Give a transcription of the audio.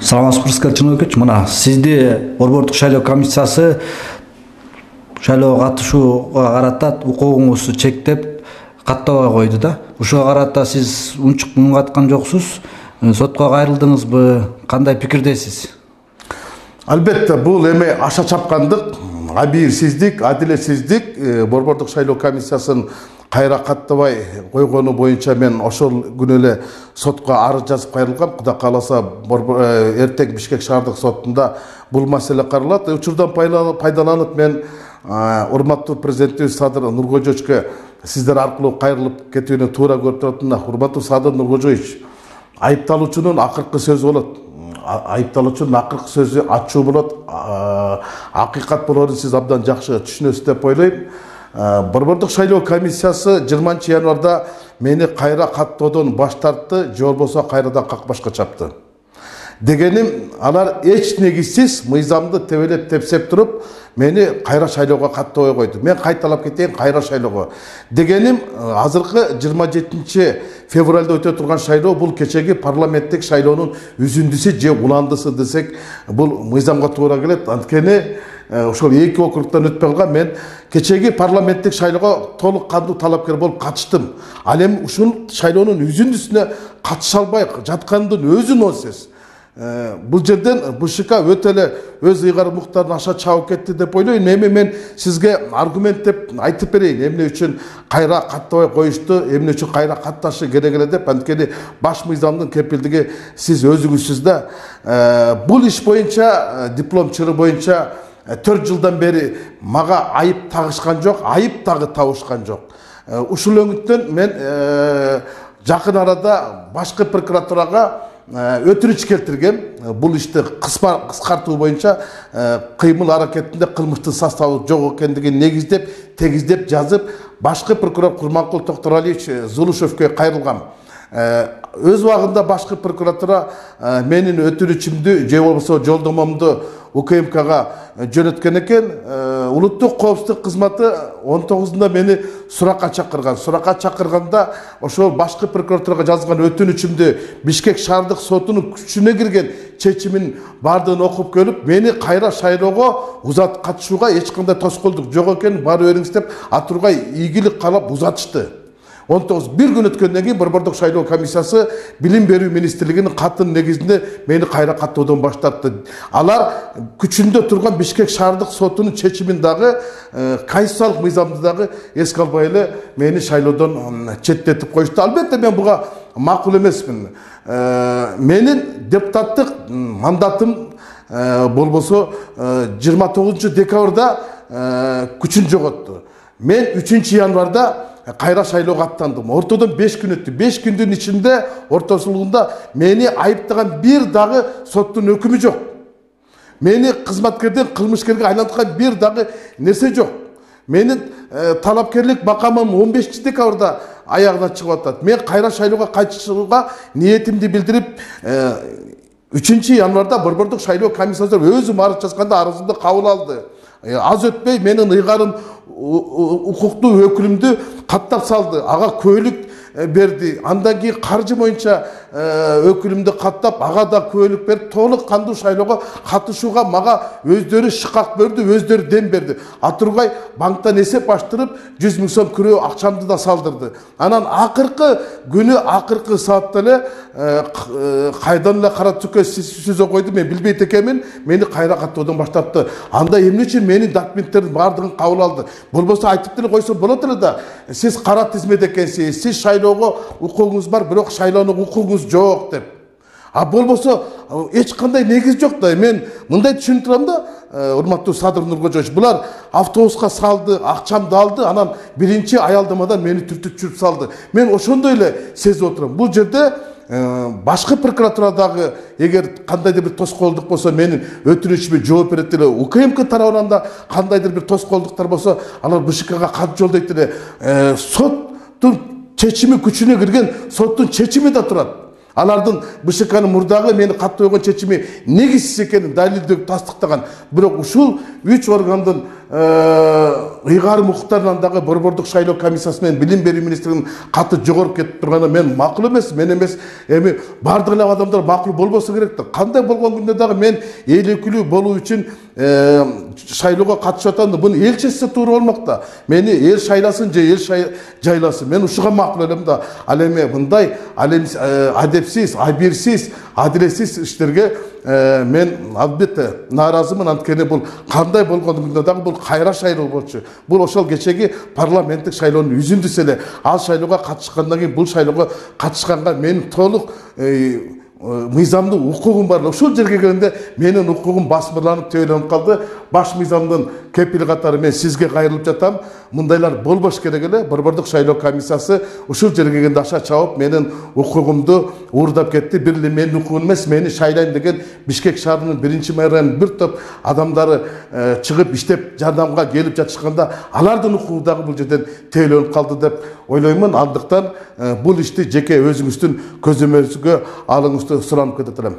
Саламатсызбы, Чинович. Мына сизди Борбордук шайлоо комиссиясы шайлоого катышууга карата укугуңузду чектеп каттабай койду да. Ушуга карата сиз унчук муң аткан жоксуз. Сотко кайрылдыңызбы? Кандай пикирдесиз? Албетте, бул эми аша чапкандык, абийирсиздик, адилетсиздик. Борбордук шайлоо комиссиясынын кайра каттабай койгону боюнча мен ошол күнү эле сотко арыз жазып кайрылгам. Кудай кааласа эртең Бишкек шаардык сотунда бул маселе каралат. Учурдан пайдаланып мен урматтуу президентибиз Садыр Нуркожоевичке сиздер аркылуу кайрылып кетүүнү туура көрүп туратына. Урматтуу Садыр Нуркожоевич, айыпталуучунун акыркы сөзү болот. Айыпталуучунун акыркы сөзү ачуу болот, акыйкат болорун сиз абдан жакшы түшүнөсүз деп ойлойм. Борбордук шайлоо комиссиясы 20 январда мени кайра каттоодон баш тартты, же болбосо кайрадан какпашка чапты. Дегеним, алар эч негизсиз мыйзамды тебелеп тепсеп туруп, мени кайра шайлоого каттабай койду. Мен кайталап кетейин кайра шайлоого. Дегеним, азыркы 27 февралда өтө турган шайлоо бул кечеги парламенттик шайлоонун үзүндүсү же уландысы десек, бул мыйзамга туура келет. Анткени ошол эки округтан өтпөй калган, мен кечеги парламенттик шайлоого толук кандуу талапкер болуп катыштым. Ал эми ушул шайлоонун үзүндүсүнө катыша албай жаткандын өзү нонсенс. Бул жерден БШК өтө эле өз ыйгар муктарын аша чабып кетти деп ойлойм. Эми мен сизге аргументтеп айтып берейин, эмне үчүн кайра каттабай коюшту, эмне үчүн кайра катташы керек эле деп. Анткени баш мыйзамдын кепилдиги сиз өзүңүзсүз да. Бул иш боюнча, диплом чыры боюнча 4 жылдан бери мага айып тагышкан жок, айып дагы табышкан жок. Ушул өңүттөн мен жакын арада башкы прокуратурага өтүнүч келтиргем. Бул ишти кыскартуу боюнча кыймыл аракетинде кылмыштын составы жок экендигин негиздеп, тегиздеп жазып, башкы прокурор Курманкул Токторалиевич Зулушевке кайрылгам. Өз убагында башкы прокуратура менин өтүнүчүмдү же болбосо жолдомомду УКМКга жөнөткөн экен. Улуттук коопсуздук кызматы 19-нда мени суракка чакырган. Суракка чакырганда ошол башкы прокуратурага жазган өтүнүчүмдү Бишкек шаардык сотунун күчүнө кирген чечимин бардыгын окуп көрүп, мени кайра шайлоого узат катышууга эч кандай тоскоолдук жок экенин баары бериңиз деп Атургай ийгилик каалап узатышты. 19 бир күн өткөндөн кийин Борбордук шайлоо комиссиясы билим берүү министрлигинин катынын негизинде мени кайра каттоодон баш тартты. Алар күчүндө турган Бишкек шаардык сотунун чечимин дагы конституциялык мыйзамды дагы эске албай эле мени шайлоодон четтетип коюшту. Албетте мен буга макул эмесмин. Менин депутаттык мандатым болбосо 29 декабрда күчүн жоготту. Мен 3 январда кайра шайлоого аттандым. Ортодон 5 күн өттү. 5 күндүн ичинде ортосулугунда мени айыптаган бир дагы соттун өкүмү жок. Мени кызматкерден кылмышкерге айланткан бир дагы нерсе жок. Менин талапкерлик макамым 15 декабрда аягына чыгып атат. Мен кайра шайлоого кайтышууга ниетимди билдирип, 3 январда Борбордук шайлоо комиссиясы өзүм арыз жазганда арызымды кабыл алды. Аз өтпөй менин ыйгарым укуктуу өкүлүмдү каттап салды. Ага көйлүк берди. Андан кийин каржы боюнча өкүлүмдү каттап, ага да көйлүк берип, толук кандуу шайлоого катышууга мага өздөрү шыкак берди, өздөрү дем берди. Атургай банктан эсеп аштырып, 100 000 сом күрөө акчамды да салдырды. Анан акыркы күнү, акыркы саатта эле кайдан эле кара түккө сүзө койду, мен билбейт экенмин, мени кайра каттоодон баш тартты. Анда эмне үчүн менин документтердин бардыгын кабыл алды? Болбосо айтып деле койсо болот эле да. Сиз кара тизмеде экенсиз, сиз шайлоого укугуңуз бар, бирок шайлоонуга укугуңуз жок деп. Болбосо эч кандай негиз жок да. Мен мындай түшүнүп турам да, урматтуу Садыр Нуркожоевич, булар автобуска салды, акчамды алды, анан биринчи аялдамадан мени түртүп жүрүп салды. Мен ошондой эле сезип отурам. Бул жерде башкы прокуратурадагы эгер кандайдыр бир тоскоолдук болсо менин өтүнүчүмө жооп берет эле. УКМК тарабынан да кандайдыр бир тоскоолдуктар болсо алар БШКга кат жолдойт эле. Соттун чечими күчүнө кирген, соттун чечими да турат. Алардын БШКнын мурдагы мени каттабай койгон чечими негизсиз экенин далилдеп тастыктаган. Бирок ушул 3 органдын ыйгарым укуктарынан дагы борбордук шайлоо комиссиясы менен билим берүү министрлигинин каты жогоруп кетип турганы мен макул эмес, мен эмес, эми бардык эле адамдар макул болбосо керек да. Кандай болгон күндө дагы мен эл өкүлү болуу үчүн шайлоого катышып атам да, буну эл чечсе туура болмок да. Мени эл шайласын же эл жайласын, мен ушуга макул элем да. Ал эми мындай адепсиз, абийирсиз, адилетсиз иштерге мен албетте нааразымын. Анткени бул кандай болгон күндө дагы бул кайра шайлоо болчу. Бул ошол кечеги парламенттик шайлоонун үзүндүсү эле. Ал шайлоого катышкандан кийин бул шайлоого катышканга менин толук мыйзамдуу укугум бар. Ушул жерге келгенде менин укугум басмырланып төйрөнүп калды. Баш мыйзамдын кепили катары мен сизге кайрылып жатам. Мындайлар болбош керек эле. Борбордук шайлоо комиссиясы ушул жерге келгенде аша чабып менин укугумду уурдап кетти. Бир эле менин укугум эмес, мени шайлайм деген Бишкек шаарынын 1-мэринин бир топ адамдары чыгып иштеп жардамга келип жатышканда алардын укугу дагы бул жерден тейлөнүп калды деп ойлоймун. Андыктан бул ишти жеке өзүңүздүн көзөмөлүңүзгө алыңызды суранып кетет элем.